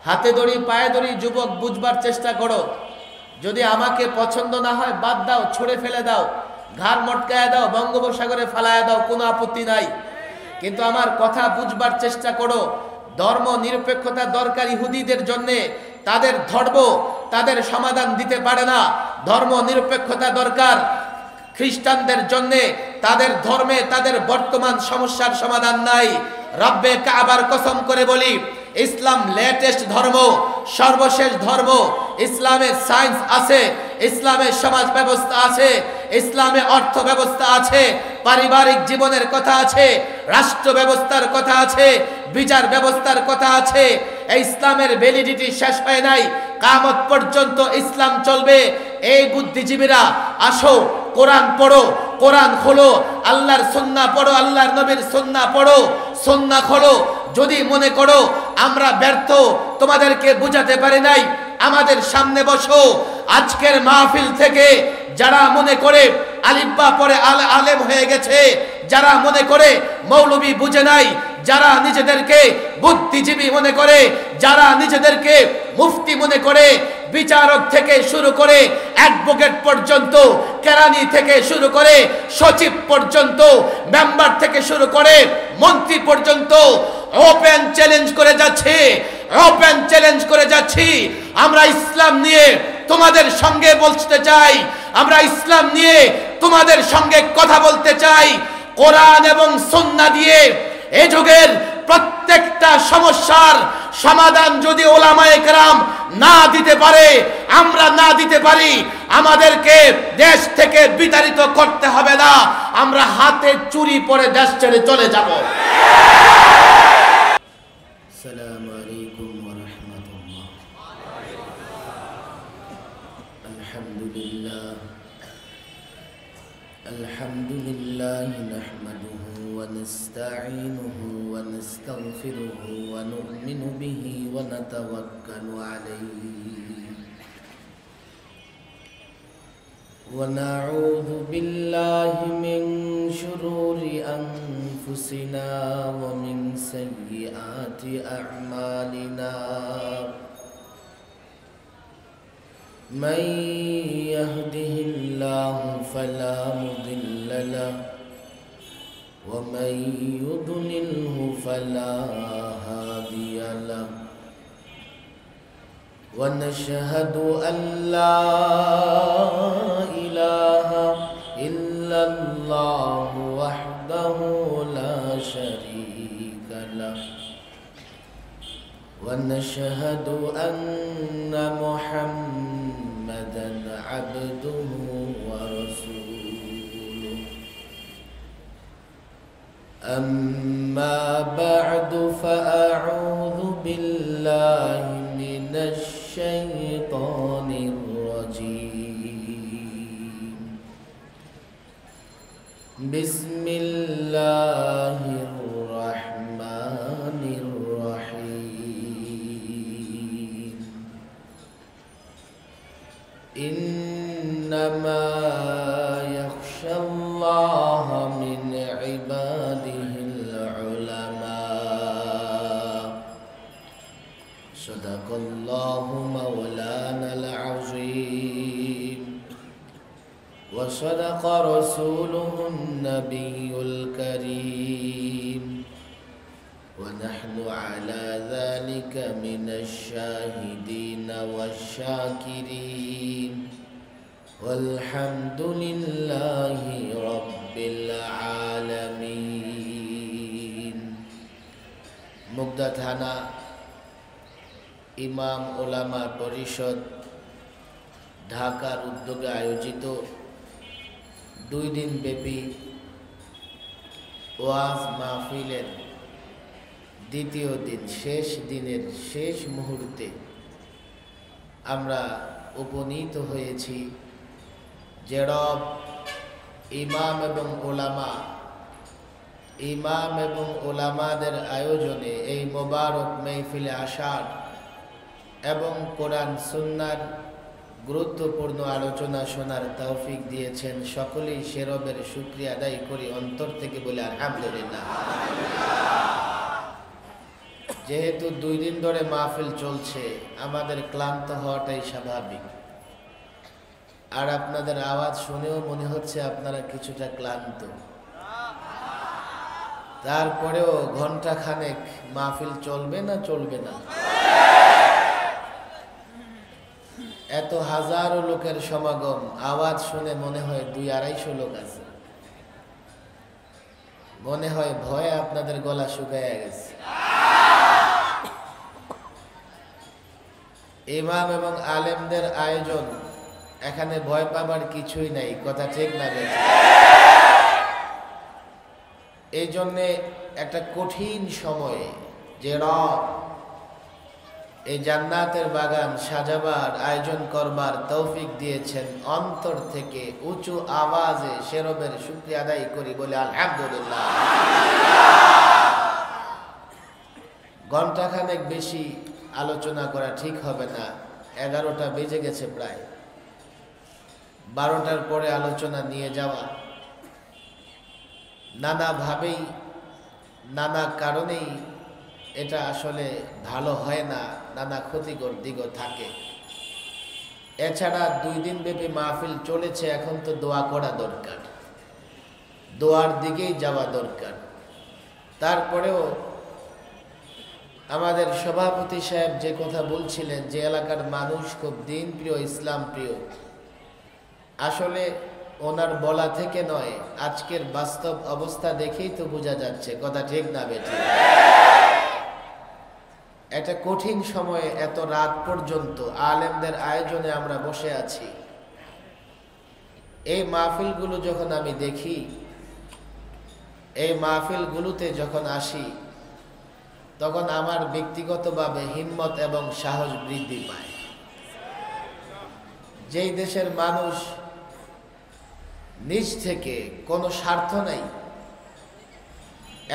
হাতে ধরি পায়ে ধরি যুবক, বুঝবার চেষ্টা করো। যদি আমাকে পছন্দ না হয় বাদ দাও, ছুঁড়ে ফেলে দাও, ঘাড় মটকায় দাও, বঙ্গোপসাগরে ফালায় দাও, কোনো আপত্তি নাই। কিন্তু আমার কথা বুঝবার চেষ্টা করো। ধর্ম নিরপেক্ষতা দরকার ইহুদিদের জন্যে, তাদের ধর্ম তাদের সমাধান দিতে পারে না। ধর্ম নিরপেক্ষতা দরকার খ্রিস্টানদের জন্যে, তাদের ধর্মে তাদের বর্তমান সমস্যার সমাধান নাই। রব্বে কাবার কসম করে বলি, ইসলাম লেটেস্ট ধর্ম, সর্বশেষ ধর্ম। ইসলামে সায়েন্স আছে, ইসলামে সমাজ ব্যবস্থা আছে, ইসলামে অর্থ ব্যবস্থা আছে, পারিবারিক জীবনের কথা আছে, রাষ্ট্র ব্যবস্থার কথা আছে, বিচার ব্যবস্থার কথা আছে। এই ইসলামের ভ্যালিডিটি শেষ হয় নাই, কিয়ামত পর্যন্ত ইসলাম চলবে। এই বুদ্ধিজীবীরা, আসো কোরআন পড়ো, কোরআন খোলো, আল্লাহর সুন্নাহ পড়ো, আল্লাহর নবীর সুন্নাহ পড়ো, সুন্নাহ খোলো। যদি মনে করো আমরা ব্যর্থ, তোমাদেরকে বুঝাতে পারি নাই, আমাদের সামনে বসো। আজকের মাহফিল থেকে যারা মনে করে আলিফবা পড়ে আলেম হয়ে গেছে, যারা মনে করে মৌলবী বুঝে নাই, যারা নিজেদেরকে বুদ্ধিজীবী মনে করে, যারা নিজেদেরকে মুফতি মনে করে, বিচারক থেকে শুরু করে অ্যাডভোকেট পর্যন্ত, কেরানি থেকে শুরু করে সচিব পর্যন্ত, মেম্বার থেকে শুরু করে মন্ত্রী পর্যন্ত ওপেন চ্যালেঞ্জ করে যাচ্ছে, ওপেন চ্যালেঞ্জ করে যাচ্ছি। আমরা ইসলাম নিয়ে তোমাদের সঙ্গে বলতে চাই, আমরা ইসলাম নিয়ে তোমাদের সঙ্গে কথা বলতে চাই। কোরআন এবং সুন্নাহ দিয়ে এ যুগের প্রত্যেকটা সমস্যার সমাধান যদি ওলামায়ে কেরাম না দিতে পারে, আমরা না দিতে পারি, আমাদেরকে দেশ থেকে বিতাড়িত করতে হবে না, আমরা হাতে চুরি পরে দেশ ছেড়ে চলে যাব। আসসালামু আলাইকুম ওয়া রাহমাতুল্লাহ। আলহামদুলিল্লাহ নাহমাদুহু ওয়া নাস্তাঈনুহু ওয়া নাস্তাগফিরুহু ওয়া নু'মিনু বিহি ওয়া নাতাওয়াক্কালু আলাইহি ওয়া নাউযু বিল্লাহি মিন শুরুরি আনফুসিনা ওয়া মিন সাইয়্যাতি আ'মালিনা। من يهده الله فلا مضل له ومن يضلله فلا هادي له ونشهد أن لا إله إلا الله وحده لا شريك له ونشهد أن محمدًا عبده ورسوله. أما بعد فأعوذ بالله من الشيطان الرجيم. بسم الله الرحمن الرحيم. إنما يخشى الله من عباده العلماء. صدق الله مولانا العظيم وصدق رسوله النبي الكريم ونحن على ذلك من الشاهدين والشاكرين والحمد لله رب العالمين. মুগদা থানা ইমাম ওলামা পরিষদ ঢাকার উদ্যোগে আয়োজিত 2 দিন ব্যাপী ওয়াজ মাহফিলের দ্বিতীয় দিন, শেষ দিনের শেষ মুহূর্তে আমরা উপনীত হয়েছি। যে রব ইমাম এবং ওলামাদের আয়োজনে এই মোবারক মাহফিলে আসার এবং কোরআন সুন্নাহর গুরুত্বপূর্ণ আলোচনা শোনার তৌফিক দিয়েছেন, সকলেই সে রবের শুকরিয়া আদায় করি অন্তর থেকে বলে আলহামদুলিল্লাহ। যেহেতু 2 দিন ধরে মাহফিল চলছে, আমাদের ক্লান্ত হওয়াটাই স্বাভাবিক। আর আপনাদের আওয়াজ শুনেও মনে হচ্ছে আপনারা কিছুটা ক্লান্ত। তারপরেও ঘন্টা খানেক মাহফিল চলবে না চলবে না? এত হাজারো লোকের সমাগম, আওয়াজ শুনে মনে হয় 200-250 লোক আছে। মনে হয় ভয়ে আপনাদের গলা শুকায় গেছে। ইমাম এবং আলেমদের আয়োজন, এখানে ভয় পাবার কিছুই নাই, কথা ঠিক না বেঠিক? এই জন্যে একটা কঠিন সময়ে যে রব এই জান্নাতের বাগান সাজাবার আয়োজন করবার তৌফিক দিয়েছেন, অন্তর থেকে উঁচু আওয়াজে সে রবের শুকরিয়া আদায় করি, বলে আলহামদুলিল্লাহ। ঘন্টাখানেক বেশি আলোচনা করা ঠিক হবে না, 11টা বেজে গেছে প্রায়। 12টার পরে আলোচনা নিয়ে যাওয়া নানাভাবেই, নানা কারণেই এটা আসলে ভালো হয় না, নানা ক্ষতিকর দিকও থাকে। এছাড়া 2 দিন ব্যাপী মাহফিল চলেছে, এখন তো দোয়া করা দরকার, দোয়ার দিকেই যাওয়া দরকার। তারপরেও আমাদের সভাপতি সাহেব যে কথা বলছিলেন, যে এলাকার মানুষ খুব দিন প্রিয়, ইসলাম প্রিয়, আসলে ওনার বলা থেকে নয়, আজকের বাস্তব অবস্থা দেখেই তো বোঝা যাচ্ছে, কথা ঠিক না বেঠিক? একটা কঠিন সময়ে এত রাত পর্যন্ত আলেমদের আয়োজনে আমরা বসে আছি। এই মাহফিলগুলো যখন আমি দেখি, এই মাহফিলগুলোতে যখন আসি, তখন আমার ব্যক্তিগতভাবে হিম্মত এবং সাহস বৃদ্ধি পায়। যেই দেশের মানুষ নিজ থেকে কোনো স্বার্থ নাই,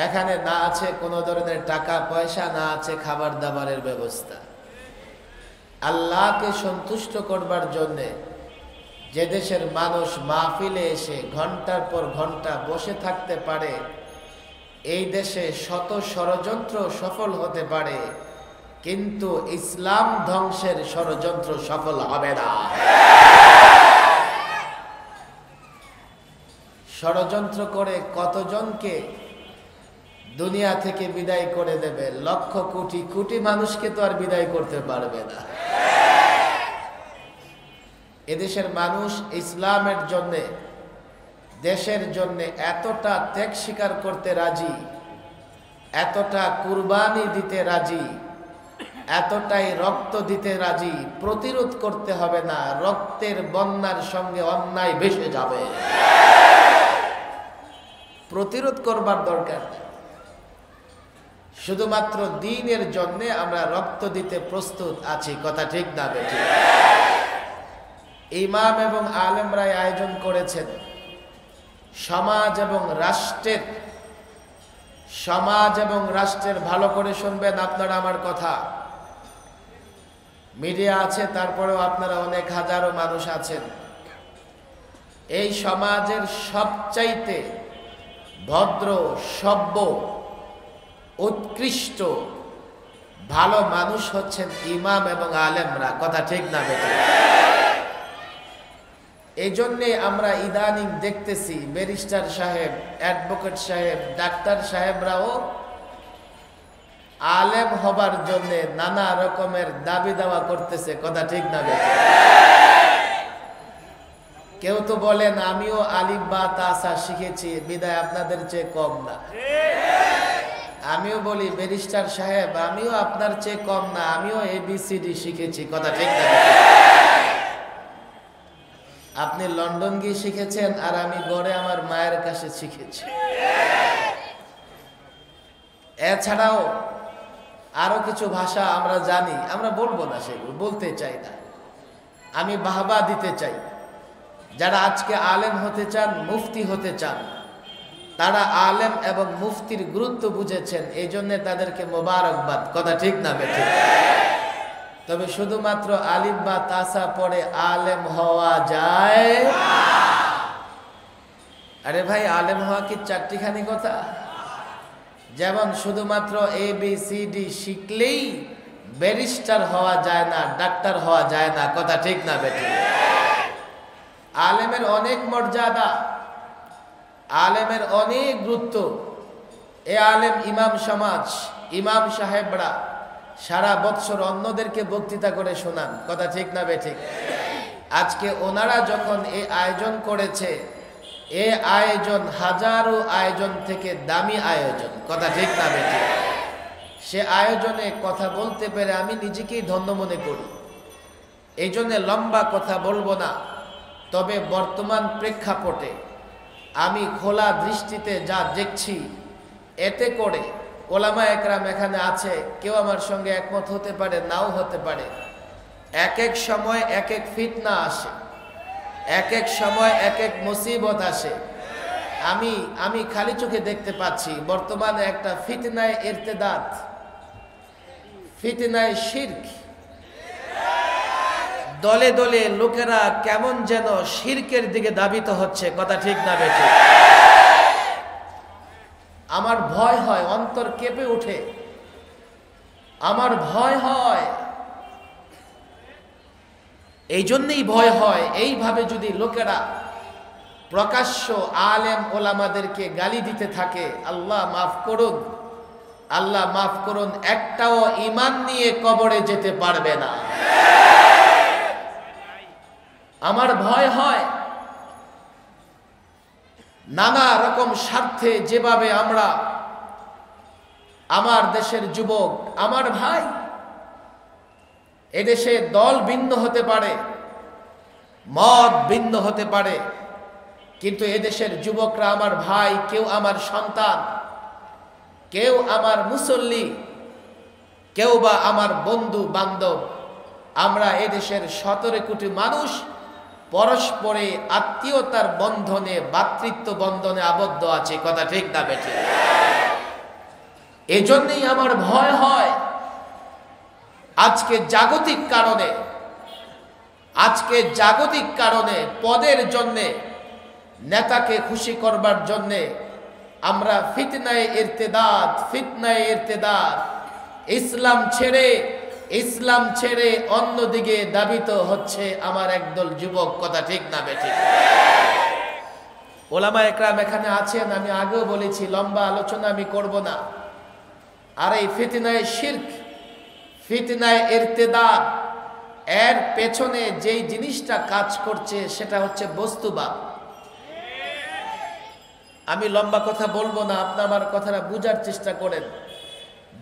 এখানে না আছে কোনো ধরনের টাকা পয়সা, না আছে খাবার দাবারের ব্যবস্থা, আল্লাহকে সন্তুষ্ট করবার জন্যে যে দেশের মানুষ মাহফিলে এসে ঘন্টার পর ঘন্টা বসে থাকতে পারে, এই দেশে শত ষড়যন্ত্র সফল হতে পারে, কিন্তু ইসলাম ধ্বংসের ষড়যন্ত্র সফল হবে না। ষড়যন্ত্র করে কতজনকে দুনিয়া থেকে বিদায় করে দেবে, লক্ষ কোটি কোটি মানুষকে তো আর বিদায় করতে পারবে না। এদেশের মানুষ ইসলামের জন্য, দেশের জন্য এতটা ত্যাগ স্বীকার করতে রাজি, এতটা কুরবানি দিতে রাজি, এতটাই রক্ত দিতে রাজি, প্রতিরোধ করতে হবে না, রক্তের বন্যার সঙ্গে অন্যায় ভেসে যাবে, প্রতিরোধ করবার দরকার। শুধুমাত্র দ্বীনের জন্য আমরা রক্ত দিতে প্রস্তুত আছি, কথা ঠিক না বেঠিক? ইমাম এবং আলেমরাই আয়োজন করেছেন সমাজ এবং রাষ্ট্রের ভালো করে শুনবেন আপনারা আমার কথা। মিডিয়া আছে, তারপরেও আপনারা অনেক হাজারো মানুষ আছেন। এই সমাজের সবচাইতে ভদ্র, সভ্য, উৎকৃষ্ট ভালো মানুষ হচ্ছেন ইমাম এবং আলেমরা, কথা ঠিক না বেঠিক? এই জন্যে আমরা ইদানিং দেখতেছি ব্যারিস্টার সাহেব, অ্যাডভোকেট সাহেব, ডাক্তার সাহেবরাও আলেম হবার জন্য নানা রকমের দাবি দাওয়া করতেছে, কথা ঠিক না বেঠিক? কেউ তো বলেন আমিও আলিফ বা তাসা শিখেছি, বিদায় আপনাদের চেয়ে কম না। আমিও বলি ব্যারিস্টার সাহেব, আমিও আপনার চেয়ে কম না, আমিও ABCD শিখেছি, কথা ঠিক না? আপনি লন্ডন গিয়ে শিখেছেন, আর আমি গড়ে আমার মায়ের কাছে শিখেছি। এছাড়াও আরো কিছু ভাষা আমরা জানি, আমরা বলবো না, সেগুলো বলতে চাই না। আমি বাহবা দিতে চাই যারা আজকে আলেম হতে চান, মুফতি হতে চান, তারা আলেম এবং মুফতির গুরুত্ব বুঝেছেন, এই জন্য তাদেরকে মোবারকবাদ, কথা ঠিক না বেঠিক? তবে শুধুমাত্র আলিফ বা তাসা পড়ে আলেম হওয়া যায়? আরে ভাই, আলেম হওয়া কি চারটিখানি কথা? যেমন শুধুমাত্র ABCD শিখলেই ব্যারিস্টার হওয়া যায় না, ডাক্তার হওয়া যায় না। কথা ঠিক না বেটি? আলেমের অনেক মর্যাদা, আলেমের অনেক গুরুত্ব। এ আলেম ইমাম সমাজ, ইমাম সাহেবরা সারা বৎসর অন্যদেরকে বক্তৃতা করে শোনান। কথা ঠিক না বেঠিক? আজকে ওনারা যখন এই আয়োজন করেছে, এ আয়োজন হাজারো আয়োজন থেকে দামি আয়োজন। কথা ঠিক না বেঠিক? সে আয়োজনে কথা বলতে পেরে আমি নিজেকেই ধন্য মনে করি। এই জন্য লম্বা কথা বলবো না, তবে বর্তমান প্রেক্ষাপটে আমি খোলা দৃষ্টিতে যা দেখছি, এতে করে ওলামা একরাম এখানে আছে, কেউ আমার সঙ্গে একমত হতে পারে, নাও হতে পারে। এক এক সময় এক এক ফিতনা আসে, এক এক সময় এক এক মুসিবত আসে। আমি খালি চোখে দেখতে পাচ্ছি বর্তমানে একটা ফিতনায় ইরতেদাদ, ফিতনায় শিরক। দলে দলে লোকেরা কেমন যেন শিরকের দিকে ধাবিত হচ্ছে। কথা ঠিক না বেঠিক? আমার ভয় হয়, অন্তর কেঁপে ওঠে, আমার ভয় হয়। এই জন্যই ভয় হয়, এইভাবে যদি লোকেরা প্রকাশ্য আলেম ওলামাদেরকে গালি দিতে থাকে, আল্লাহ মাফ করুন, আল্লাহ মাফ করুন, একটাও ঈমান নিয়ে কবরে যেতে পারবে না। আমার ভয় হয় নানা রকম স্বার্থে যেভাবে আমরা, আমার দেশের যুবক, আমার ভাই, এদেশে দল ভিন্ন হতে পারে, মত ভিন্ন হতে পারে, কিন্তু এদেশের যুবকরা আমার ভাই, কেউ আমার সন্তান, কেউ আমার মুসল্লি, কেউ বা আমার বন্ধু বান্ধব। আমরা এদেশের 17 কোটি মানুষ পরস্পরে আত্মীয়তার বন্ধনে, ভ্রাতৃত্ব বন্ধনে আবদ্ধ আছে। কথা ঠিক না বেঠিক? এজন্যই আমার ভয় হয় আজকে জাগতিক কারণে পদের জন্যে, নেতাকে খুশি করবার জন্যে আমরা ফিতনায়ে ইরতেদাদ, ইসলাম ছেড়ে অন্যদিকে দাবিত হচ্ছে আমার একদল যুবক। কথা ঠিক না বেঠিক? ওলামা একরাম এখানে আছেন, আমি আগেও বলেছি, লম্বা আলোচনা আমি করব না। আর এই ফিতনায়ে শিরক, ফিতনায়ে ইরতেদাদ, এর পেছনে যেই জিনিসটা কাজ করছে সেটা হচ্ছে বস্তুবাদ। আমি লম্বা কথা বলবো না, আপনি আমার কথাটা বুঝার চেষ্টা করেন।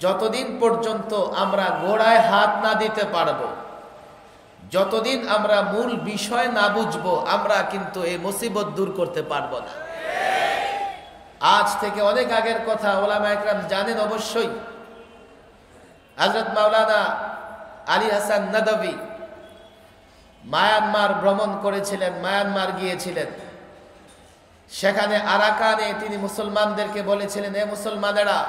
যতদিন পর্যন্ত আমরা গোড়ায় হাত না দিতে পারবো, যতদিন আমরা মূল বিষয় না বুঝবো, আমরা কিন্তু এই মুসিবত দূর করতে পারবো না। আজ থেকে অনেক আগের কথা, ওলামা একরাম জানেন অবশ্যই। হযরত মাওলানা আলী হাসান নদভী মায়ানমার ভ্রমণ করেছিলেন, মায়ানমার গিয়েছিলেন। সেখানে আরাকানে তিনি মুসলমানদেরকে বলেছিলেন, এ মুসলমানেরা,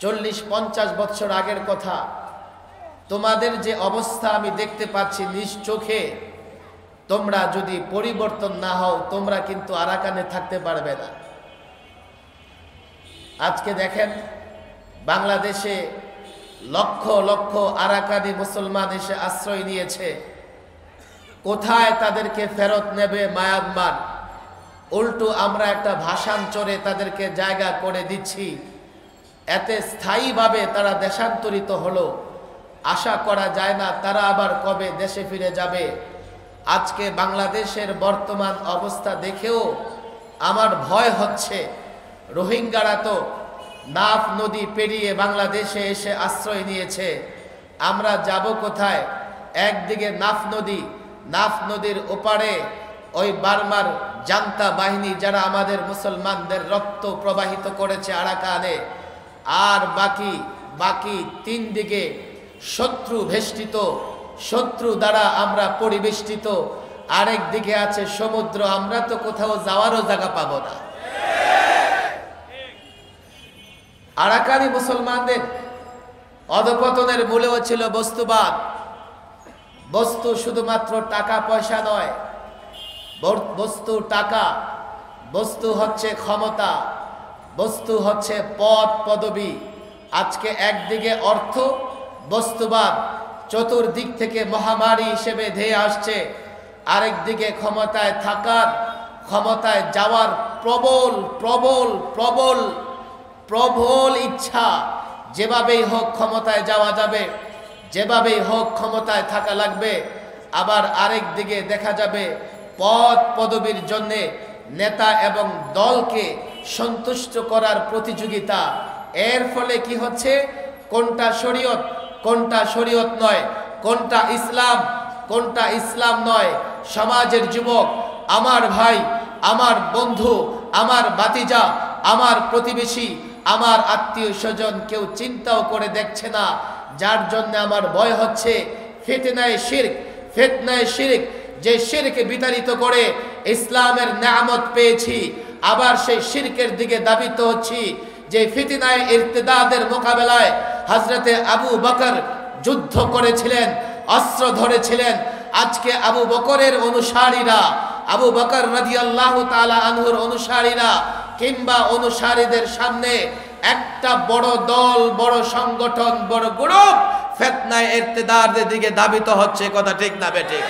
40-50 বছর আগের কথা, তোমাদের যে অবস্থা আমি দেখতে পাচ্ছি নিজ চোখে, তোমরা যদি পরিবর্তন না হও, তোমরা কিন্তু আরাকানে থাকতে পারবে না। আজকে দেখেন বাংলাদেশে লক্ষ লক্ষ আরাকানি মুসলমান এসে আশ্রয় নিয়েছে। কোথায় তাদেরকে ফেরত নেবে মায়ানমার? উল্টো আমরা একটা ভাষান্তরে তাদেরকে জায়গা করে দিচ্ছি, এতে স্থায়ীভাবে তারা দেশান্তরিত হলো। আশা করা যায় না তারা আবার কবে দেশে ফিরে যাবে। আজকে বাংলাদেশের বর্তমান অবস্থা দেখেও আমার ভয় হচ্ছে, রোহিঙ্গারা তো নাফ নদী পেরিয়ে বাংলাদেশে এসে আশ্রয় নিয়েছে, আমরা যাব কোথায়? একদিকে নাফ নদীর ওপারে ওই বার্মার জান্তা বাহিনী যারা আমাদের মুসলমানদের রক্ত প্রবাহিত করেছে আরাকানে, আর বাকি 3 দিকে শত্রু বেষ্টিত, শত্রু দ্বারা আমরা পরিবেষ্টিত, আরেক দিকে আছে সমুদ্র। আমরা তো কোথাও যাওয়ারও জায়গা পাবো না। আরাকানি মুসলমানদের অধপতনের মূলেও ছিল বস্তুবাদ। বস্তু শুধুমাত্র টাকা পয়সা নয়, বস্তু টাকা, বস্তু হচ্ছে ক্ষমতা, বস্তু হচ্ছে পদ পদবী। আজকে একদিকে অর্থ বস্তুবাদ চতুর্দিক থেকে মহামারী হিসেবে ধেয়ে আসছে, আরেক দিকে ক্ষমতায় থাকার, ক্ষমতায় যাওয়ার প্রবল প্রবল প্রবল প্রবল ইচ্ছা। যেভাবেই হোক ক্ষমতায় যাওয়া যাবে, যেভাবেই হোক ক্ষমতায় থাকা লাগবে। আবার আরেক দিকে দেখা যাবে পদ পদবীর জন্যে নেতা এবং দলকে সন্তুষ্ট করার প্রতিযোগিতা। এর ফলে কি হচ্ছে, কোনটা শরীয়ত কোনটা শরীয়ত নয়, কোনটা ইসলাম কোনটা ইসলাম নয়, সমাজের যুবক, আমার ভাই, আমার বন্ধু, আমার ভাতিজা, আমার প্রতিবেশী, আমার আত্মীয় স্বজন কেউ চিন্তাও করে দেখছে না। যার জন্য আমার ভয় হচ্ছে ফিতনায়ে শিরক, ফিতনায়ে শিরক, যে শিরকে বিতাড়িত করে ইসলামের নিয়ামত পেয়েছি, আবার সেই শিরকের দিকে দাবিত হচ্ছি। যে ফিতনায়ে ইরতিদাদের মোকাবেলায় হযরতে আবু বকর যুদ্ধ করেছিলেন, অস্ত্র ধরেছিলেন। আজকে আবু বকরের অনুসারীরা, আবু বকর রাদিয়াল্লাহু তাআলা আনহুর অনুসারীরা কিংবা অনুসারীদের সামনে একটা বড় দল, বড় সংগঠন, বড় গ্রুপ ফিতনায়ে ইরতিদাদের দিকে দাবিত হচ্ছে। কথা ঠিক না বেঠিক?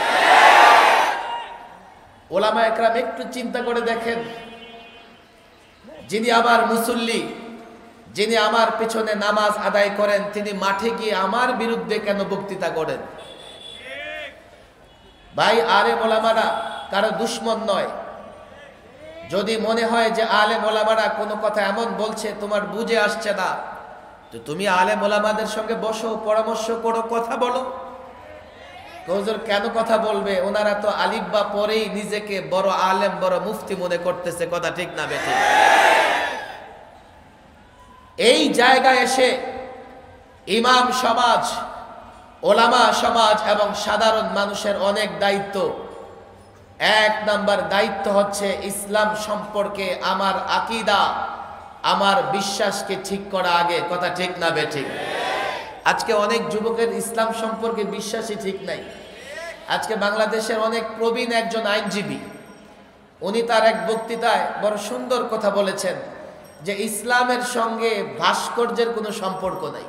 ওলামা একরাম একটু চিন্তা করে দেখেন, যিনি আমার মুসল্লি, যিনি আমার পিছনে নামাজ আদায় করেন, তিনি মাঠে গিয়ে আমার বিরুদ্ধে কেন বক্তৃতা করেন? ভাই, আলেম ওলামারা কারো দুশমন নয়। যদি মনে হয় যে আলেম ওলামারা কোনো কথা এমন বলছে তোমার বুঝে আসছে না, তো তুমি আলেম ওলামাদের সঙ্গে বসো, পরামর্শ করো, কথা বলো। হুজুর কেন কথা বলবে? ওনারা তো আলিফ বা পরেই নিজেকে বড় আলেম, বড় মুফতি মনে করতেছে। কথা ঠিক না বেঠিক? এই জায়গায় এসে ইমাম সমাজ, ওলামা সমাজ এবং সাধারণ মানুষের অনেক দায়িত্ব। এক নাম্বার দায়িত্ব হচ্ছে ইসলাম সম্পর্কে আমার আকীদা, আমার বিশ্বাসকে ঠিক করা আগে। কথা ঠিক না বেঠিক? আজকে অনেক যুবকের ইসলাম সম্পর্কে বিশ্বাসই ঠিক নাই। আজকে বাংলাদেশের অনেক প্রবীণ একজন আইনজীবী, উনি তার এক বক্তৃতায় বড় সুন্দর কথা বলেছেন যে ইসলামের সঙ্গে ভাস্কর্যের কোনো সম্পর্ক নাই।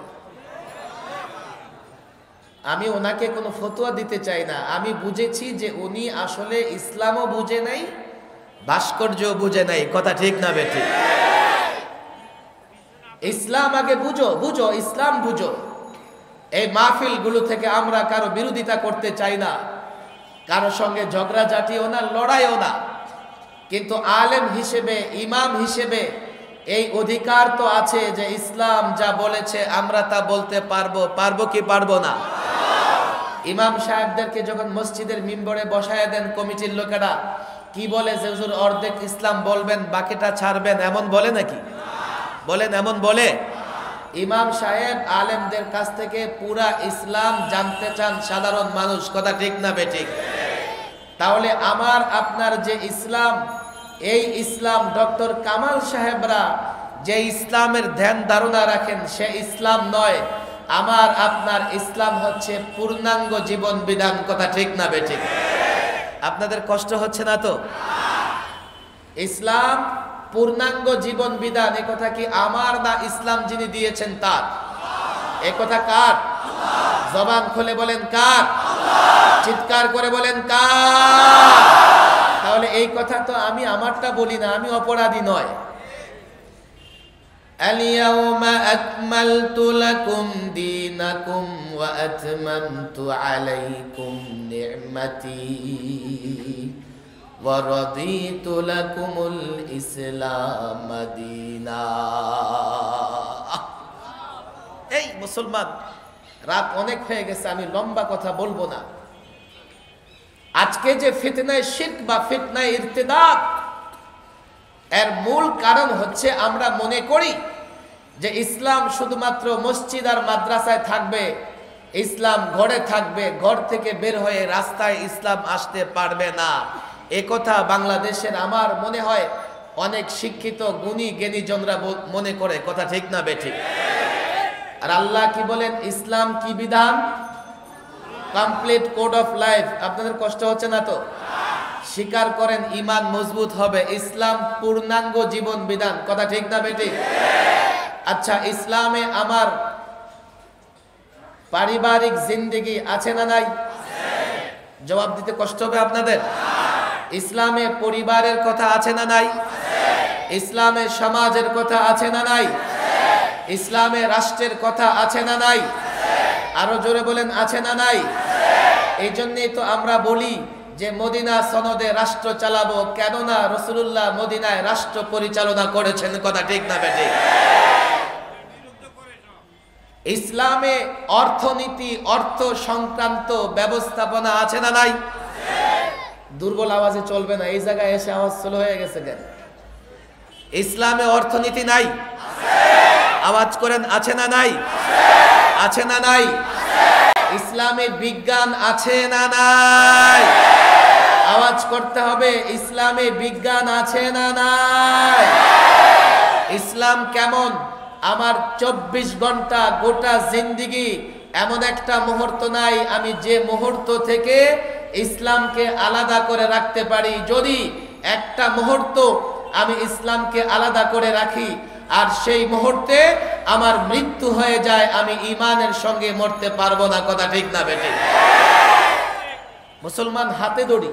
আমি ওনাকে কোনো ফতোয়া দিতে চাই না, আমি বুঝেছি যে উনি আসলে ইসলামও বুঝে নাই, ভাস্কর্যও বুঝে নাই। কথা ঠিক না বেঠিক? ইসলাম আগে বুঝো, বুঝো, ইসলাম বুঝো। এই মাহফিলগুলো থেকে আমরা কারো বিরোধিতা করতে চাই না, কারো সঙ্গে ঝগড়াঝাটিও না, লড়াইও না। কিন্তু আলেম হিসেবে, ইমাম হিসেবে এই অধিকার তো আছে যে ইসলাম যা বলেছে আমরা তা বলতে পারবো। পারবো কি পারবো না? ইমাম সাহেবদেরকে যখন মসজিদের মিম্বরে বসায় দেন কমিটির লোকেরা, কি বলে যে হুজুর অর্ধেক ইসলাম বলবেন, বাকিটা ছাড়বেন, এমন বলে নাকি? বলেন, এমন বলে? ইমাম সাহেব আলেমদের কাছ থেকে পুরা ইসলাম জানতে চান সাধারণ মানুষ। কথা ঠিক না বেঠিক? তাহলে আমার আপনার যে ইসলাম, এই ইসলাম ডক্টর কামাল সাহেবরা যে ইসলামের ধ্যান ধারণা রাখেন সে ইসলাম নয়। আমার আপনার ইসলাম হচ্ছে পূর্ণাঙ্গ জীবন বিধান। কথা ঠিক না বেঠিক? আপনাদের কষ্ট হচ্ছে না তো? ইসলাম পূর্ণাঙ্গ জীবন বিধান, এ কথা কি আমার না ইসলাম যিনি দিয়েছেন তার? এ কথা কার? জবান খুলে বলেন কার? চিৎকার করে বলেন কার? তাহলে এই কথা তো আমি আমারটা বলি না, আমি অপরাধী নয়। আল-ইয়াওমা আকমালতু লাকুম দীনাকুম ওয়া আতমামতু আলাইকুম নি'মাতি ওয়া রাদিতু লাকুমুল ইসলাম দীনা। এই মুসলমান, রাত অনেক হয়ে গেছে, আমি লম্বা কথা বলবো না। আজকে যে ফিতনায়ে শিরক বা ফিতনায়ে ইরতিদাদ, এর মূল কারণ হচ্ছে আমরা মনে করি যে ইসলাম শুধুমাত্র মসজিদ আর মাদ্রাসায় থাকবে, ইসলাম ঘরে থাকবে, ঘর থেকে বের হয়ে রাস্তায় ইসলাম আসতে পারবে না। এ কথা বাংলাদেশের আমার মনে হয় অনেক শিক্ষিত গুণী জ্ঞানীজনরা মনে করে। কথা ঠিক না বেঠিক? আর আল্লাহ কি বলেন? ইসলাম কি বিধান? Complete code of life. আপনাদের কষ্ট হচ্ছে না তো? স্বীকার করেন ঈমান মজবুত হবে। ইসলাম পূর্ণাঙ্গ জীবন বিধান, কথা ঠিক না বেটি? আচ্ছা, ইসলামে আমার পারিবারিক জিন্দেগি আছে না নাই? জবাব দিতে কষ্ট হবে আপনাদের। ইসলামে পরিবারের কথা আছে না নাই? ইসলামে সমাজের কথা আছে না নাই? ইসলামে রাষ্ট্রের কথা আছে না নাই? আরো জোরে বলেন, আছে না নাই? এই জন্যই তো আমরা বলি যে মদিনা সনদে রাষ্ট্র চালাবো, কেননা রাসূলুল্লাহ মদিনায় রাষ্ট্র পরিচালনা করেছেন, কথা ঠিক না বেটি? ইসলামে অর্থনীতি, অর্থ সংক্রান্ত ব্যবস্থাপনা আছে না নাই? দুর্বল আওয়াজে চলবে না, এই জায়গায় এসে আওয়াজ স্লো হয়ে গেছে কেন? ইসলামে অর্থনীতি নাই? আওয়াজ করেন, আছে না নাই? আছে না নাই? ইসলামে বিজ্ঞান আছে না নাই? আওয়াজ করতে হবে, ইসলামে বিজ্ঞান আছে না নাই? ইসলাম কেমন? আমার 24 ঘন্টা গোটা জিন্দেগি এমন একটা মুহূর্ত নাই আমি যে মুহূর্ত থেকে ইসলামকে আলাদা করে রাখতে পারি। যদি একটা মুহূর্ত আমি ইসলামকে আলাদা করে রাখি আর সেই মুহূর্তে আমার মৃত্যু হয়ে যায়, আমি ঈমানের সঙ্গে মরতে পারবো না, কথা ঠিক না বেটি? মুসলমান হাতে ধরি,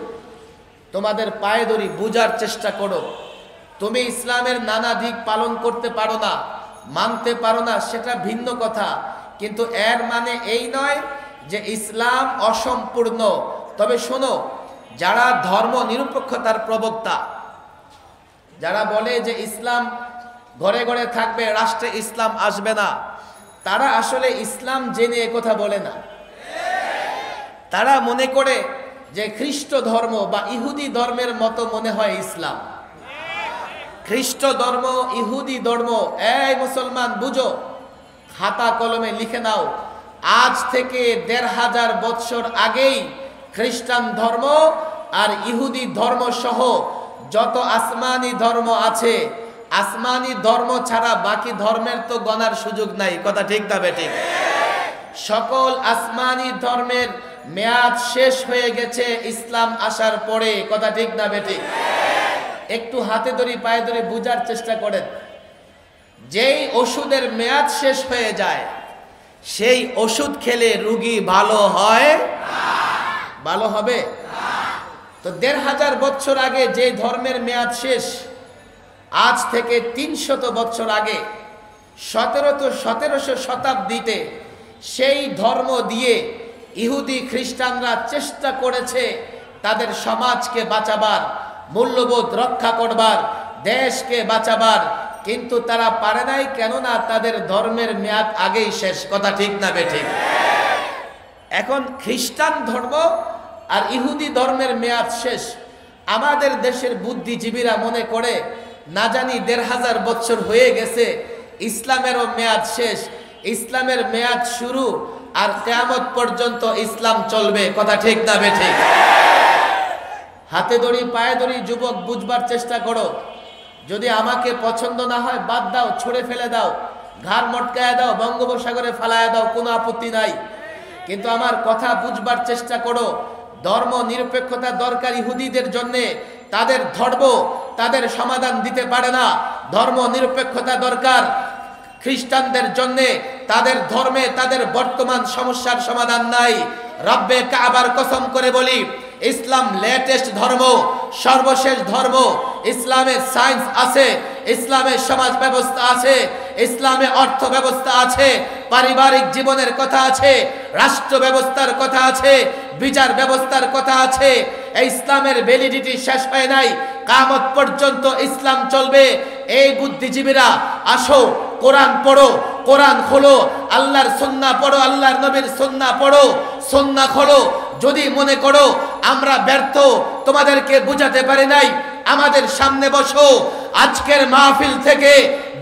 তোমাদের পায়ে ধরি, বুঝার চেষ্টা করো। তুমি ইসলামের নানা দিক পালন করতে পারো না, মানতে পারো না, সেটা ভিন্ন কথা, কিন্তু এর মানে এই নয় যে ইসলাম অসম্পূর্ণ। তবে শোনো, যারা ধর্ম নিরপেক্ষতার প্রবক্তা, যারা বলে যে ইসলাম ঘরে ঘরে থাকবে, রাষ্ট্রে ইসলাম আসবে না, তারা আসলে ইসলাম জেনে কথা বলে না। তারা মনে করে যে খ্রিস্ট ধর্ম বা ইহুদি ধর্মের মতো মনে হয় ইসলাম। খ্রিস্ট ধর্ম, ইহুদি ধর্ম, এই মুসলমান বুঝো, খাতা কলমে লিখে নাও, আজ থেকে 1500 বৎসর আগেই খ্রিস্টান ধর্ম আর ইহুদি ধর্ম সহ যত আসমানি ধর্ম আছে, আসমানি ধর্ম ছাড়া বাকি ধর্মের তো গণার সুযোগ নাই, কথা ঠিক না বেটি? সকল আসমানি ধর্মের মেয়াদ শেষ হয়ে গেছে ইসলাম আসার পরে, কথা ঠিক না বেটি? একটু হাতে ধরি, পায়ে ধরে বুঝার চেষ্টা করেন। যেই ওষুধের মেয়াদ শেষ হয়ে যায় সেই ওষুধ খেলে রোগী ভালো হয়? ভালো হবে? তো 1500 বছর আগে যে ধর্মের মেয়াদ শেষ, আজ থেকে 300 বছর আগে 1700 শতাব্দীতে সেই ধর্ম দিয়ে ইহুদি খ্রিস্টানরা চেষ্টা করেছে তাদের সমাজকে বাঁচাবার, মূল্যবোধ রক্ষা করবার, দেশকে বাঁচাবার, কিন্তু তারা পারে নাই, কেননা তাদের ধর্মের মেয়াদ আগেই শেষ, কথা ঠিক না বেঠিক? এখন খ্রিস্টান ধর্ম আর ইহুদি ধর্মের মেয়াদ শেষ। আমাদের দেশের বুদ্ধিজীবীরা মনে করে না জানি 1500 বছর হয়ে গেছে, ইসলামেরও মেয়াদ শেষ, ইসলামের মেয়াদ শুরু, আর কিয়ামত পর্যন্ত ইসলাম চলবে, কথা ঠিক না বেঠিক? হাতে ধরি, পায়ে ধরি, যুবক বুঝবার চেষ্টা করো। যদি আমাকে পছন্দ না হয় বাদ দাও, ছুঁড়ে ফেলে দাও, ঘাড় মটকায় দাও, বঙ্গোপসাগরে ফালায় দাও, কোনো আপত্তি নাই, কিন্তু আমার কথা বুঝবার চেষ্টা করো। ধর্ম নিরপেক্ষতা দরকার ইহুদিদের জন্যে, তাদের ধর্ম তাদের সমাধান দিতে পারে না। ধর্ম নিরপেক্ষতা দরকার খ্রিস্টানদের জন্যে, তাদের ধর্মে তাদের বর্তমান সমস্যার সমাধান নাই। রব্বে কাবার কসম করে বলি, ইসলাম লেটেস্ট ধর্ম, সর্বশেষ ধর্ম। ইসলামে সায়েন্স আছে, ইসলামে সমাজ ব্যবস্থা আছে, ইসলামে অর্থ ব্যবস্থা আছে, পারিবারিক জীবনের কথা আছে, রাষ্ট্র ব্যবস্থার কথা আছে, বিচার ব্যবস্থার কথা আছে। এই ইসলামের ভ্যালিডিটি শেষ হয় নাই, কিয়ামত পর্যন্ত ইসলাম চলবে। এই বুদ্ধিজীবীরা আসো, কোরআন পড়ো, কোরআন খোলো, আল্লাহর সুন্নাহ পড়ো, আল্লাহর নবীর সুন্নাহ পড়ো, সুন্নাহ খোলো। যদি মনে করো আমরা ব্যর্থ, তোমাদেরকে বুঝাতে পারি নাই, আমাদের সামনে বসো। আজকের মাহফিল থেকে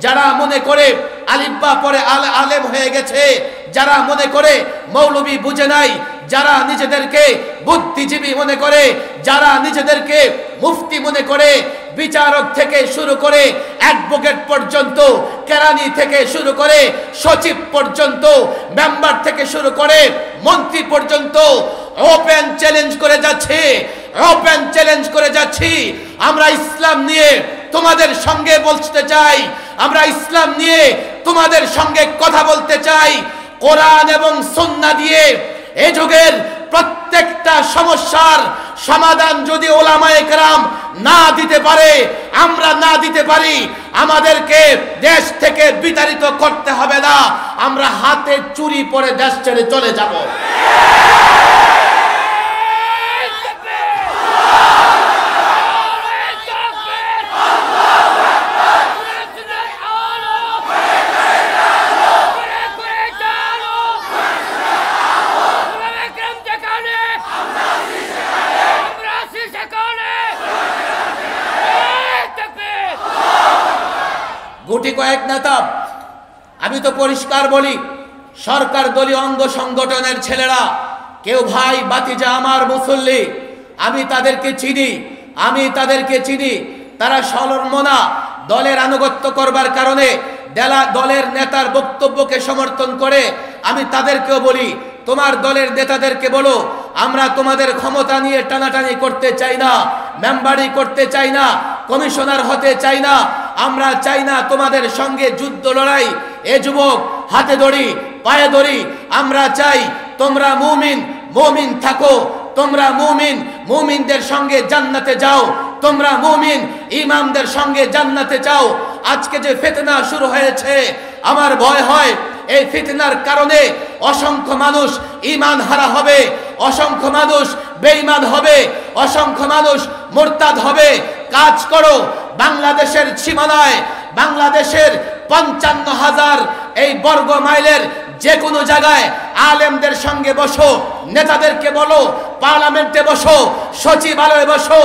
যারা মনে করে আলিফবা পড়ে আলেম হয়ে গেছে, যারা মনে করে মৌলবী বুঝে নাই, যারা নিজেদেরকে বুদ্ধিজীবী মনে করে, যারা নিজেদেরকে মুফতি মনে করে, বিচারক থেকে শুরু করে অ্যাডভোকেট পর্যন্ত, কেরানি থেকে শুরু করে সচিব পর্যন্ত, মেম্বার থেকে শুরু করে মন্ত্রী পর্যন্ত ওপেন চ্যালেঞ্জ করে যাচ্ছে, ওপেন চ্যালেঞ্জ করে যাচ্ছি, আমরা ইসলাম নিয়ে তোমাদের সঙ্গে বলতে চাই, আমরা ইসলাম নিয়ে তোমাদের সঙ্গে কথা বলতে চাই। কোরআন এবং সুন্নাহ দিয়ে এই যুগের প্রত্যেকটা সমস্যার সমাধান যদি ওলামায়ে কেরাম না দিতে পারে, আমরা না দিতে পারি, আমাদেরকে দেশ থেকে বিতাড়িত করতে হবে না, আমরা হাতে চুরি পরে দেশ ছেড়ে চলে যাব। গুটি কয়েক নেতা, আমি তো পরিষ্কার বলি, সরকার দলীয় অঙ্গ সংগঠনের ছেলেরা, কেউ ভাই বাতিজা আমার মুসল্লি, আমি তাদেরকে চিনি, তারা সলমনা দলের আনুগত্য করবার কারণে দলের নেতার বক্তব্যকে সমর্থন করে। আমি তাদেরকেও বলি, তোমার দলের নেতাদেরকে বলো, আমরা তোমাদের ক্ষমতা নিয়ে টানাটানি করতে চাই না, মেম্বারি করতে চাই না, কমিশনার হতে চাই না, আমরা চাই না তোমাদের সঙ্গে যুদ্ধ লড়াই। এ যুবক, হাতে ধরি, পায়ে ধরি, আমরা চাই তোমরা মুমিন থাকো, তোমরা মুমিনদের সঙ্গে জান্নাতে যাও, তোমরা মুমিন ইমামদের সঙ্গে জান্নাতে যাও। আজকে যে ফিতনা শুরু হয়েছে, আমার ভয় হয় এই ফিতনার কারণে অসংখ্য মানুষ ঈমান হারা হবে, অসংখ্য মানুষ বেঈমান হবে, অসংখ্য মানুষ মুরতাদ হবে। কাজ করো, বাংলাদেশের সীমানায়, বাংলাদেশের 55,000 এই বর্গ মাইলের যে কোনো জায়গায় আলেমদের সঙ্গে বসো, নেতাদেরকে বলো, পার্লামেন্টে বসো, সচিবালয়ে বসো,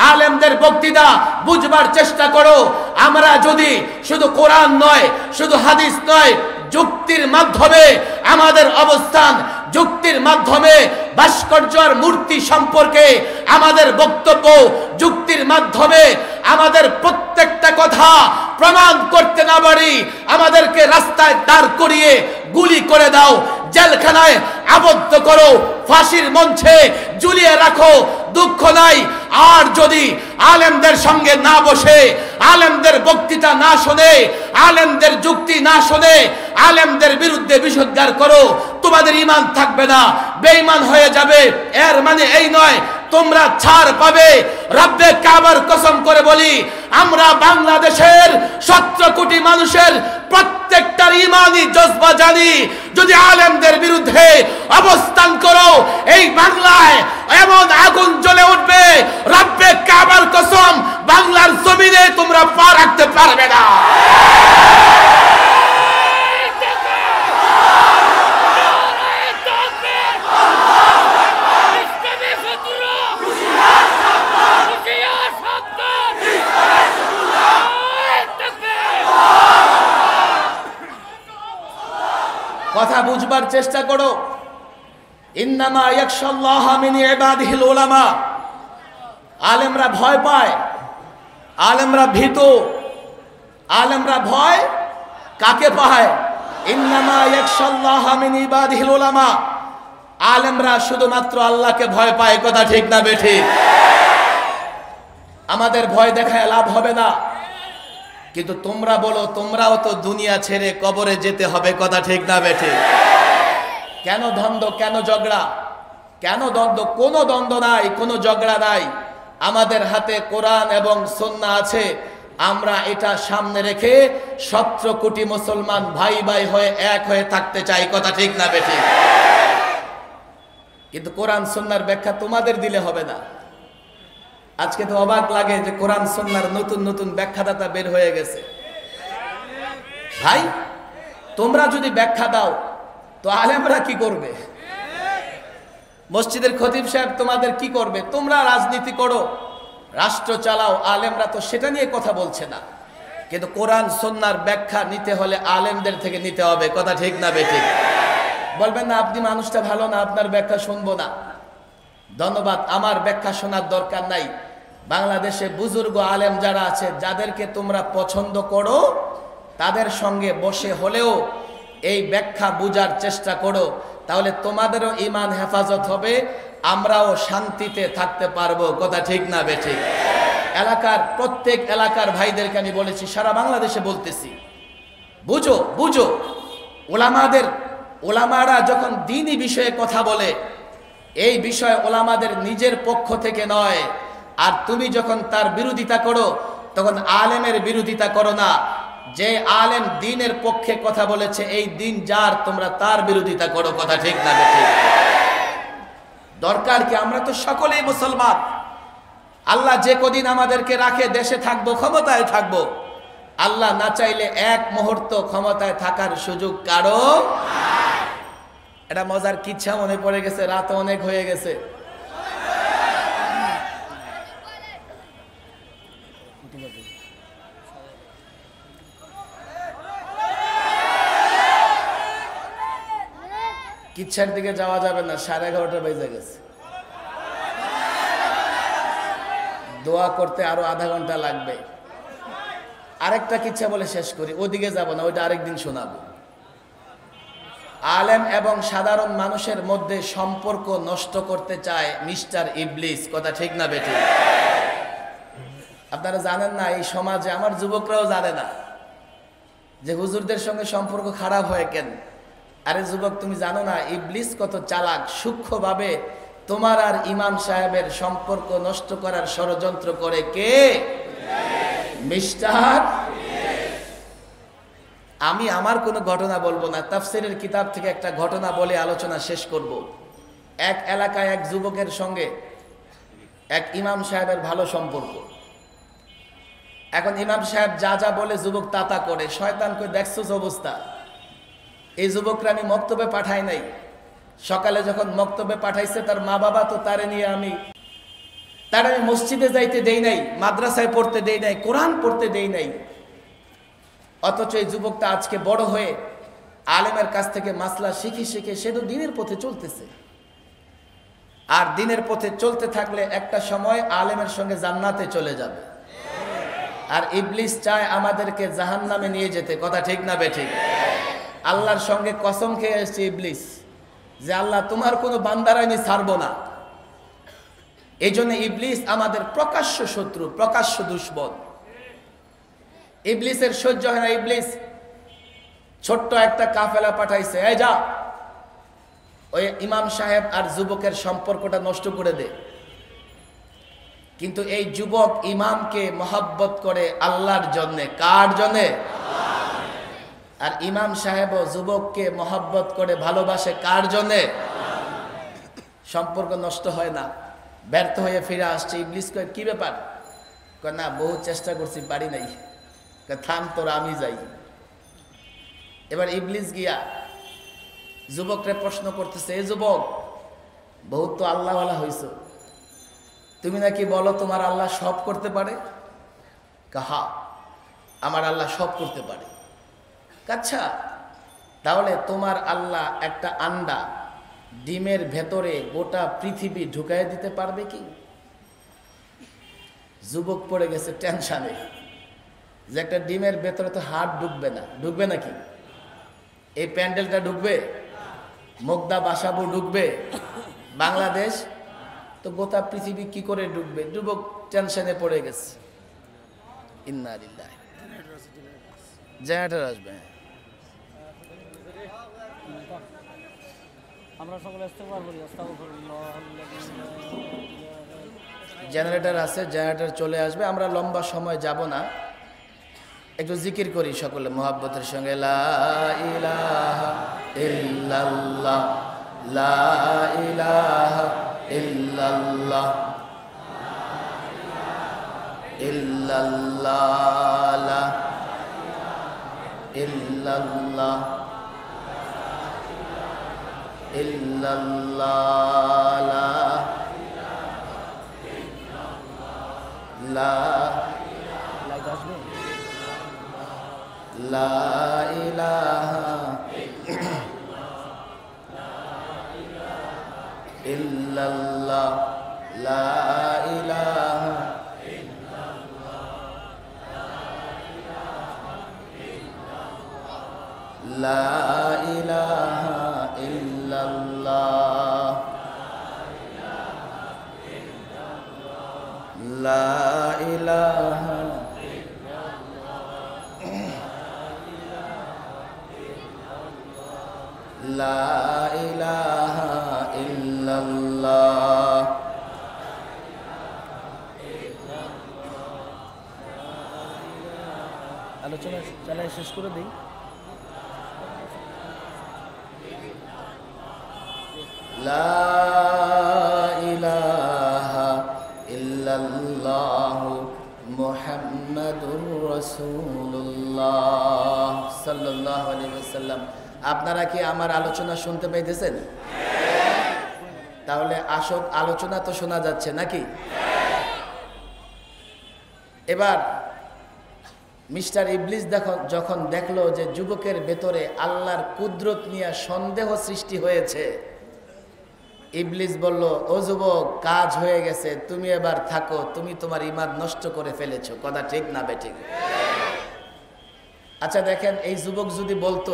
আলেমদের বক্তৃতা বুঝবার চেষ্টা করো। আমরা যদি শুধু কোরআন নয়, শুধু হাদিস নয়, যুক্তির মাধ্যমে আমাদের অবস্থান, যুক্তির মাধ্যমে ভাস্কর্য আর মূর্তি সম্পর্কে আমাদের বক্তব্য, যুক্তির মাধ্যমে আমাদের প্রত্যেকটা কথা প্রমাণ করতে না পারি, আমাদেরকে রাস্তায় দাঁড় করিয়ে গুলি করে দাও, জেলখানায় আবদ্ধ করো, ফাঁসির মঞ্চে ঝুলিয়ে রাখো, দুঃখ নাই। আর যদি আলেমদের সঙ্গে না বসে, আলেমদের বক্তৃতা না শোনে, আলেমদের যুক্তি না শোনে, আলেমদের বিরুদ্ধে বিষোদ্গার করো, তোমাদের ঈমান থাকবে না, বেঈমান হয়ে যাবে। এর মানে এই নয় তোমরা ছাড় পাবে। রব্বে কাবার কসম করে বলি, আমরা বাংলাদেশের 17 কোটি মানুষের প্রত্যেকটার ঈমানি জজবা জানি। যদি আলেমদের বিরুদ্ধে অবস্থান করো, এই বাংলায় এমন আগুন জ্বলে উঠবে, রব্বে কাবার কসম, বাংলার জমিনে তোমরা পা রাখতে পারবে না। কথা বুঝবার চেষ্টা করো। ইন্নামা ইয়াখশাল্লাহ মিন ইবাদিহিল উলামা। আলেমরা ভয় পায়, আলেমরা ভীত, আলেমরা ভয় কাকে পায়? ইন্নামা ইয়াখশাল্লাহ মিন ইবাদিহিল উলামা। আলেমরা শুধুমাত্র আল্লাহকে ভয় পায়। কথা ঠিক না বেঠিক? আমাদের ভয় দেখায় লাভ হবে না, কিন্তু তোমরা বলো তোমরাও তো দুনিয়া ছেড়ে কবরে যেতে হবে। কথা ঠিক না বেঠিক? কেন দ্বন্দ্ব, কেন ঝগড়া, কেন দ্বন্দ্ব? কোনো দ্বন্দ্ব নাই, কোনো ঝগড়া নাই। আমাদের হাতে কোরআন এবং সুন্নাহ আছে, আমরা এটা সামনে রেখে 17 কোটি মুসলমান ভাই ভাই হয়ে এক হয়ে থাকতে চাই। কথা ঠিক না বেঠিক? কিন্তু কোরআন সুন্নাহর ব্যাখ্যা তোমাদের দিলে হবে না। আজকে তো অবাক লাগে যে কোরআন সুন্নাহর নতুন নতুন ব্যাখ্যাদাতা বের হয়ে গেছে। ভাই, তোমরা যদি ব্যাখ্যা দাও তো আলেমরা কি করবে? মসজিদের খতিব সাহেব তোমাদের কি করবে? তোমরা রাজনীতি করো, রাষ্ট্র চালাও, আলেমরা তো সেটা নিয়ে কথা বলছে না। কিন্তু কোরআন সুন্নাহর ব্যাখ্যা নিতে হলে আলেমদের থেকে নিতে হবে। কথা ঠিক না বেঠিক? বলবেন না আপনি মানুষটা ভালো না, আপনার ব্যাখ্যা শুনবো না। ধন্যবাদ, আমার ব্যাখ্যা শোনার দরকার নাই। বাংলাদেশে বুজুর্গ আলেম যারা আছে, যাদেরকে তোমরা পছন্দ করো, তাদের সঙ্গে বসে হলেও এই ব্যাখ্যা বুঝার চেষ্টা করো। তাহলে তোমাদেরও ঈমান হেফাজত হবে, আমরাও শান্তিতে থাকতে পারবো। কথা ঠিক না বেঠিক? এলাকার প্রত্যেক এলাকার ভাইদেরকে আমি বলেছি, সারা বাংলাদেশে বলতেছি, বুঝো বুঝো, ওলামারা যখন দ্বীনি বিষয়ে কথা বলে, এই বিষয়ে ওলামাদের নিজের পক্ষ থেকে নয়। আর তুমি যখন তার বিরোধিতা করো, তখন আলেমের বিরোধিতা করো না। যে আলেম দ্বীনের পক্ষে কথা বলেছে, এই দ্বীন যার, তোমরা তার বিরোধিতা করো। কথা ঠিক না বেঠিক? দরকার কি? আমরা তো সকলেই মুসলমান। আল্লাহ যে কদিন আমাদেরকে রাখে, দেশে থাকবো, ক্ষমতায় থাকবো। আল্লাহ না চাইলে এক মুহূর্ত ক্ষমতায় থাকার সুযোগ কারো। এটা মজার কিচ্ছা মনে পড়ে গেছে, রাত অনেক হয়ে গেছে। কিচ্ছার দিকে যাওয়া যাবে না, 11:30 বেজে গেছে। দোয়া করতে আরো আধা ঘন্টা লাগবে। আরেকটা কিচ্ছা বলে শেষ করি, ওদিকে যাব না, ওইটা আরেকদিন শোনাবো। আলেম এবং সাধারণ মানুষের মধ্যে সম্পর্ক নষ্ট করতে চায় মিস্টার ইবলিস। কথা ঠিক না বেঠিক? আপনারা জানেন না, এই সমাজে আমার যুবকরাও জানে না যে হুজুরদের সঙ্গে সম্পর্ক খারাপ হয় কেন। আরে যুবক, তুমি জানো না ইবলিস কত চালাক, সূক্ষ্মভাবে তোমার আর ইমাম সাহেবের সম্পর্ক নষ্ট করার ষড়যন্ত্র করে কে? মিস্টার। আমি আমার কোনো ঘটনা বলবো না, তাফসীরের কিতাব থেকে একটা ঘটনা বলে আলোচনা শেষ করব। এক এলাকায় এক যুবকের সঙ্গে এক ইমাম সাহেবের ভালো সম্পর্ক। এখন ইমাম সাহেব যা যা বলে যুবক তা তা করে। শয়তান কই, দেখছো অবস্থা, এই যুবকরা আমি মক্তবে পাঠাই নাই। সকালে যখন মক্তবে পাঠাইছে, তার মা বাবা তো তারে নিয়ে আমি মসজিদে যাইতে দেই নাই, মাদ্রাসায় পড়তে দেই নাই, কোরআন পড়তে দেই নাই। অথচ এই যুবকটা আজকে বড় হয়ে আলেমের কাছ থেকে মাসলা শিখে শিখে সে তো দ্বীনের পথে চলতেছে। আর দ্বীনের পথে চলতে থাকলে একটা সময় আলেমের সঙ্গে জান্নাতে চলে যাবে। আর ইবলিস চায় আমাদেরকে জাহান্নামে নিয়ে যেতে। কথা ঠিক না বেঠিক? আল্লাহর সঙ্গে কসম খেয়ে এসেছে ইবলিস যে আল্লাহ, তোমার কোনো বান্দারা আমি ছাড়বো না। এই জন্য ইবলিস আমাদের প্রকাশ্য শত্রু, প্রকাশ্য দুশ্মন। ইবলিসের সহ্য হয় না। ইবলিস ছোট্ট একটা কাফেলা পাঠাইছে, এই যা ওই ইমাম সাহেব আর যুবকের সম্পর্কটা নষ্ট করে দে। কিন্তু এই যুবক ইমামকে মহব্বত করে আল্লাহর জন্যে। কার জন্যে? আর ইমাম সাহেবও যুবককে মহব্বত করে, ভালোবাসে কার জন্যে? সম্পর্ক নষ্ট হয় না। ব্যর্থ হয়ে ফিরে আসছে। ইবলিস কয়, কি ব্যাপার? কয়, না, বহু চেষ্টা করছি, পারি নাই। থাম তোরা, আমি যাই। এবার ইবলিস গিয়া যুবকরে প্রশ্ন করতেছে, এই যুবক, বহুত তো আল্লাহওয়ালা হইছ, তুমি নাকি বলো তোমার আল্লাহ সব করতে পারে? কাহা, আমার আল্লাহ সব করতে পারে। আচ্ছা, তাহলে তোমার আল্লাহ একটা আন্ডা ডিমের ভেতরে গোটা পৃথিবী ঢুকাই দিতে পারবে কি? যুবক পড়ে গেছে টেনশনে যে একটা ডিমের ভেতরে তো হাত ঢুকবে না। ঢুকবে নাকি? এই প্যান্ডেলটা ঢুকবে? মুগদা বাসাবু ঢুকবে? বাংলাদেশ তো গোটা পৃথিবী কি করে ঢুকবে? যুবক টেনশনে পড়ে গেছে। ইন্না লিল্লাহি। জেনারেটর আসবে। আমরা সকলে ইস্তেগফার করি, আস্তাগফিরুল্লাহ। জেনারেটর আছে, জেনারেটর চলে আসবে। আমরা লম্বা সময় যাব না, একটু জিকির করি সকলে মুহাব্বতের সঙ্গে। লা ইলাহা ইল্লাল্লাহ, লা ইলাহা ইল্লাল্লাহ, ইল্লাল্লাহ, লা ইল্লাল্লাহ, ইল্লাল্লাহ, লা লা ইলাহা ইল্লাল্লাহ, লা ইলাহা লা ইলাহা ইল্লাল্লাহ। লা ইলাহা লা ইলাহা ইল্লাল্লাহ। আলোচনা চালায় শেষ করে দিই। লা ইলাহা ইল্লাল্লাহু মুহাম্মাদুর রাসূলুল্লাহ সাল্লাল্লাহু আলাইহি ওয়াসাল্লাম। আপনারা কি আমার আলোচনা শুনতে পাইতেছেন? তাহলে আসল আলোচনা তো শোনা যাচ্ছে নাকি? এবার মিস্টার ইবলিস যখন দেখলো যে যুবকের ভেতরে আল্লাহর কুদরত নিয়ে সন্দেহ সৃষ্টি হয়েছে, ইবলিস বলল, ও যুবক, কাজ হয়ে গেছে, তুমি এবার থাকো, তুমি তোমার ঈমান নষ্ট করে ফেলেছো। কথা ঠিক না বেঠিক? আচ্ছা দেখেন, এই যুবক যদি বলতো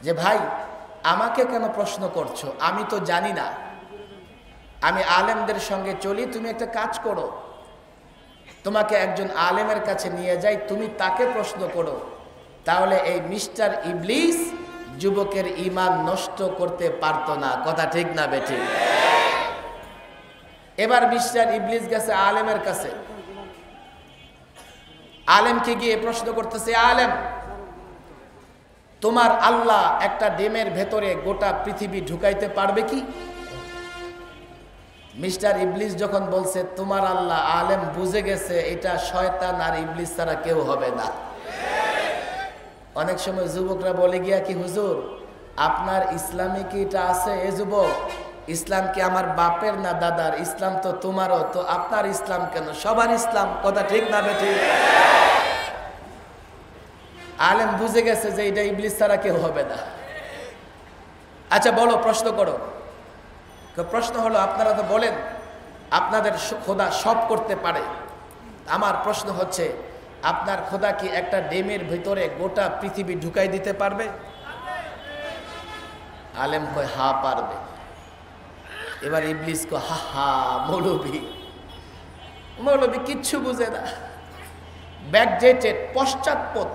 যে ভাই আমাকে কেন প্রশ্ন করছো, আমি তো জানি না, আমি আলেমদের সঙ্গে চলি, তুমি একটা কাজ করো, তোমাকে একজন আলেমের কাছে নিয়ে যাই, তুমি তাকে প্রশ্ন করো, তাহলে এই মিস্টার ইবলিস যুবকের ঈমান নষ্ট করতে পারতো না। কথা ঠিক না বেঠিক? এবার মিস্টার ইবলিস গেছে আলেমের কাছে, আলেমকে গিয়ে প্রশ্ন করতেছে, আলেম, তোমার আল্লাহ একটা ডিমের ভেতরে গোটা পৃথিবী ঢুকাইতে পারবে কি? মিস্টার ইবলিস যখন বলছে তোমার আল্লাহ, আলেম বুঝে গেছে এটা শয়তান আর ইবলিস ছাড়া কেউ হবে না। অনেক সময় যুবকরা বলে গিয়া কি, হুজুর আপনার ইসলামে কি এটা আছে? এ যুবক, ইসলাম কি আমার বাপের না দাদার? ইসলাম তো তোমারও, তো আপনার ইসলাম কেন? সবার ইসলাম। কথা ঠিক না বেঠিক? আলেম বুঝে গেছে যে এটা ইবলিস ছাড়া কেউ হবে না। আচ্ছা বলো, প্রশ্ন করো। প্রশ্ন হলো, আপনারা তো বলেন আপনাদের খোদা সব করতে পারে, আমার প্রশ্ন হচ্ছে আপনার খোদা কি একটা ডিমের ভিতরে গোটা পৃথিবী ঢুকাই দিতে পারবে? আলেম কয় হা পারবে। এবার ইবলিস কয় হা হা, মৌলবী কিচ্ছু বুঝে না, ব্যাকডেটেড, পশ্চাৎপদ,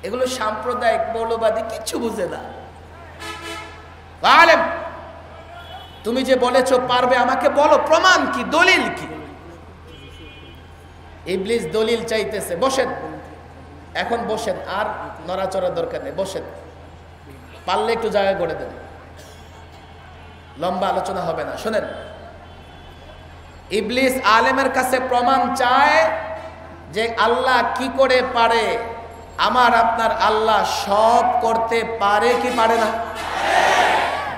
এগুলো সাম্প্রদায়িক মৌলবাদী, কিচ্ছু বুঝে না। আলেম, তুমি যে বলেছো পারবে, আমাকে বলো প্রমাণ কি, দলিল কি? ইবলিস দলিল চাইতেছে। বসেন, এখন বসেন, আর নড়াচড়ার দরকার নেই, বসেন, পারলে একটু জায়গা করে দেন, লম্বা আলোচনা হবে না। শোনেন, ইবলিস আলেমের কাছে প্রমাণ চায় যে আল্লাহ কি করে পারে। আমার আপনার আল্লাহ সব করতে পারে কি পারে না?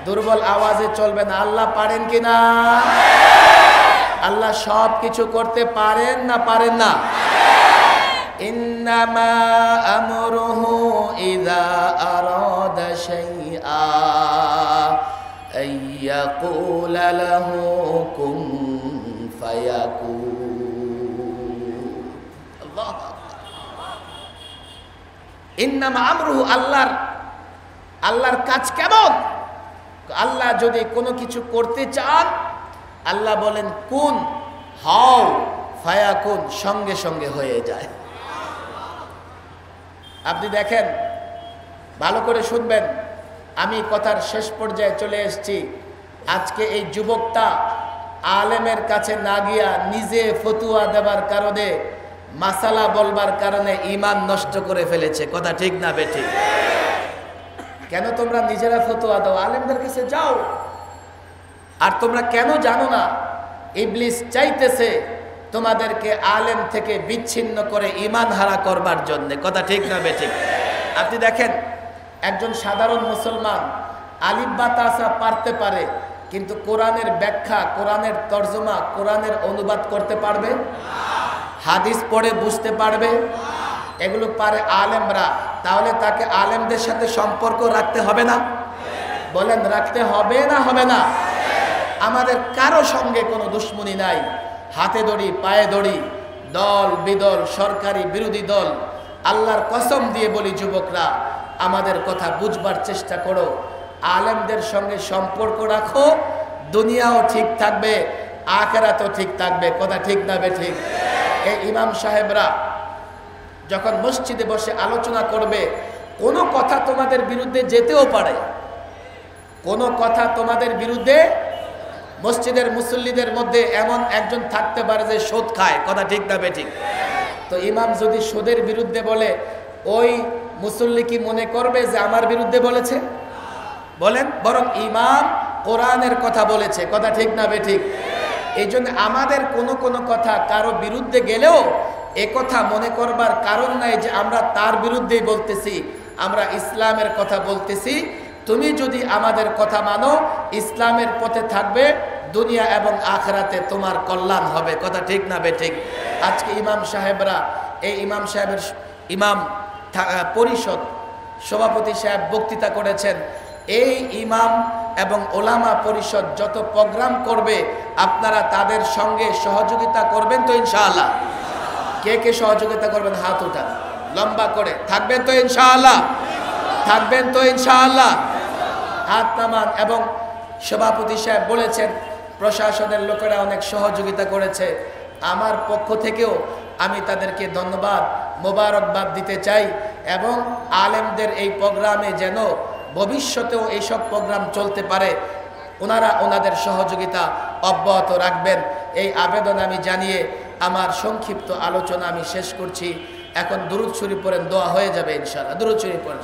দুর্বল আওয়াজে চলবে না, আল্লাহ পারেন কি না? আল্লাহ সব কিছু করতে পারেন না পারেন না? ইন্নামা আমরুহু ইযা আরাদা শাইআ আইয়াকুলা লাহু কুন ফায়াকুন। আল্লাহু আকবার। ইন্নামা আমরুহু, আল্লাহর কাজ কেমন? আল্লাহ যদি কোনো কিছু করতে চান, আল্লাহ বলেন কুন, হও, ফায়াকুন, সঙ্গে সঙ্গে হয়ে যায়। আপনি দেখেন, ভালো করে শুনবেন, আমি কথার শেষ পর্যায়ে চলে এসেছি। আজকে এই যুবকটা আলেমের কাছে না গিয়া নিজে ফতুয়া দেবার কারণে, মাসালা বলবার কারণে ঈমান নষ্ট করে ফেলেছে। কথা ঠিক না বেঠিক? কেন তোমরা নিজেরা ফতোয়া দাও? আলেমদের কাছে যাও। আর তোমরা কেন জানো না ইবলিস চাইতেছে তোমাদেরকে আলেম থেকে বিচ্ছিন্ন করে ঈমান হারা করবার জন্য। কথা ঠিক না বেঠিক? আপনি দেখেন, একজন সাধারণ মুসলমান আলিফ বা তাসা পারতে পারে, কিন্তু কোরআনের ব্যাখ্যা, কোরআনের তর্জমা, কোরআনের অনুবাদ করতে পারবে? হাদিস পড়ে বুঝতে পারবে? এগুলো পারে আলেমরা। তাহলে তাকে আলেমদের সাথে সম্পর্ক রাখতে হবে না? বলেন, রাখতে হবে না হবে না? আমাদের কারো সঙ্গে কোনো দুশ্মনী নাই, হাতে দড়ি পায়ে দড়ি, দল বিদল, সরকারি বিরোধী দল। আল্লাহর কসম দিয়ে বলি যুবকরা, আমাদের কথা বুঝবার চেষ্টা করো, আলেমদের সঙ্গে সম্পর্ক রাখো, দুনিয়াও ঠিক থাকবে, আখিরাতও ঠিক থাকবে। কথা ঠিক না বেঠিক? এই ইমাম সাহেবরা যখন মসজিদে বসে আলোচনা করবে, কোনো কথা তোমাদের বিরুদ্ধে যেতেও পারে, কোনো কথা তোমাদের বিরুদ্ধে। মসজিদের মুসল্লিদের মধ্যে এমন একজন থাকতে পারে যে সুদ খায়। কথা ঠিক না বেঠিক? তো ইমাম যদি সুদের বিরুদ্ধে বলে, ওই মুসল্লি কি মনে করবে যে আমার বিরুদ্ধে বলেছে? বলেন। বরং ইমাম কোরআনের কথা বলেছে। কথা ঠিক না বেঠিক? এই জন্য আমাদের কোনো কোনো কথা কারো বিরুদ্ধে গেলেও এ কথা মনে করবার কারণ নাই যে আমরা তার বিরুদ্ধেই বলতেছি, আমরা ইসলামের কথা বলতেছি। তুমি যদি আমাদের কথা মানো, ইসলামের পথে থাকবে, দুনিয়া এবং আখিরাতে তোমার কল্যাণ হবে। কথা ঠিক না বেঠিক? আজকে ইমাম সাহেবরা, এই ইমাম সাহেবের ইমাম পরিষদ সভাপতি সাহেব বক্তৃতা করেছেন। এই ইমাম এবং ওলামা পরিষদ যত প্রোগ্রাম করবে আপনারা তাদের সঙ্গে সহযোগিতা করবেন তো ইনশাআল্লাহ? কে কে সহযোগিতা করবেন হাত উঠান লম্বা করে। থাকবেন তো ইনশাআল্লাহ? থাকবেন তো ইনশাআল্লাহ? হাত নামান। এবং সভাপতি সাহেব বলেছেন প্রশাসনের লোকেরা অনেক সহযোগিতা করেছে। আমার পক্ষ থেকেও আমি তাদেরকে ধন্যবাদ মোবারকবাদ দিতে চাই। এবং আলেমদের এই প্রোগ্রামে যেন ভবিষ্যতেও এইসব প্রোগ্রাম চলতে পারে, ওনারা ওনাদের সহযোগিতা অব্যাহত রাখবেন, এই আবেদন আমি জানিয়ে আমার সংক্ষিপ্ত আলোচনা আমি শেষ করছি। এখন দুরূদ শরীফ পড়েন, দোয়া হয়ে যাবে ইনশাআল্লাহ। দুরূদ শরীফ পড়েন।